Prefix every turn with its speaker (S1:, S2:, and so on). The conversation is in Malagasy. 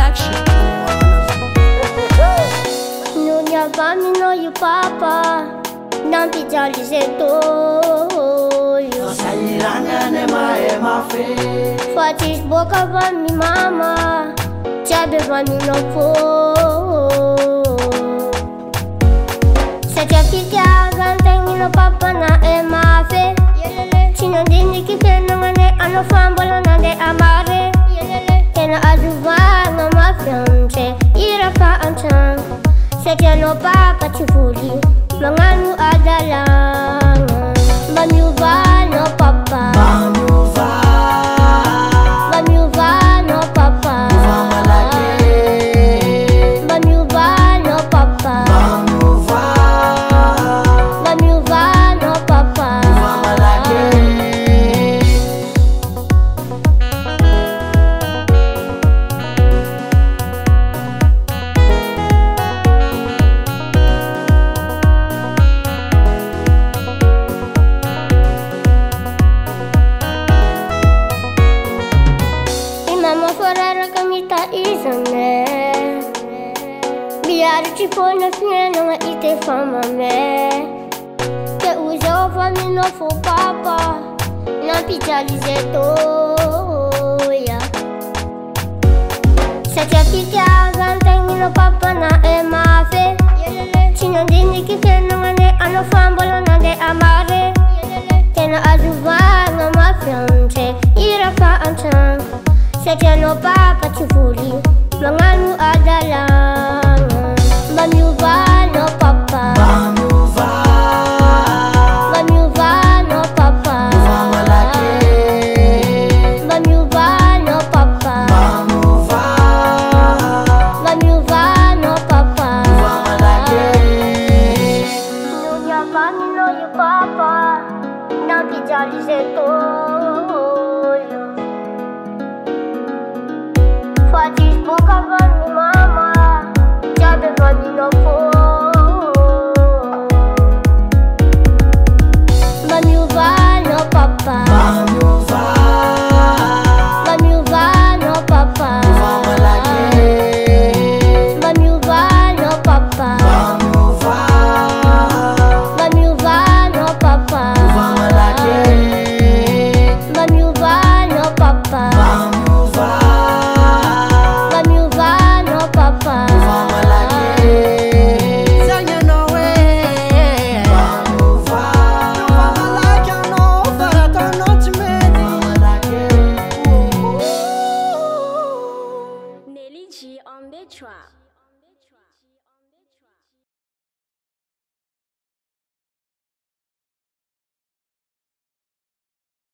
S1: Production.
S2: Nunya vami no you papa Nampi jali zeto
S3: Sairanga ne mae mafe
S2: Fatis boka vami mama Chabe vami no po Sacha pitia gantengi no papa na e mafe Chino dini ki pena ngane ano fambola na de amare Kena aduva no mafiance Ira pa antang Sacha no papa chufuli Manganu adalangan Mamiuva no papa
S3: Manuva
S2: Mamiuva no papa
S3: Uva malake
S2: Mamiuva no papa
S3: Manuva
S2: Mamiuva no papa
S3: Uva malake
S2: Mama forara kamita izane Biar cipona fiena nga ite fama me Te uzo fami no fo papa Nampi jali zeto ya Sacha pitia gantengi no papa na e mafe Chino dini ki fiena nga ne ano fambola na de amare Kena aduva nga mafiance Ira pa antang Sacha no papa chufuli Manganu adalangan Mamiuva no papa
S3: Manuva
S2: Mamiuva no papa
S3: Uva malake
S2: Mamiuva no papa
S3: Manuva
S2: Mamiuva no papa
S3: Uva malake
S2: Nunya vami no you papa Nampi jali zeto Fatis boka vami mama Chabe vami no po Mamiuva no papa
S3: Manuva
S2: Mamiuva no papa
S3: Uva malake
S2: Mamiuva no papa
S3: Manuva
S2: Mamiuva no papa
S3: Uva malake
S2: Mamiuva no papa
S3: Manuva
S2: Mamiuva no papa
S3: Uva malake
S1: Sanya no way.
S3: Manuva
S1: Uva malake no farata no chimedi.
S3: malake
S4: Nelly G on the track.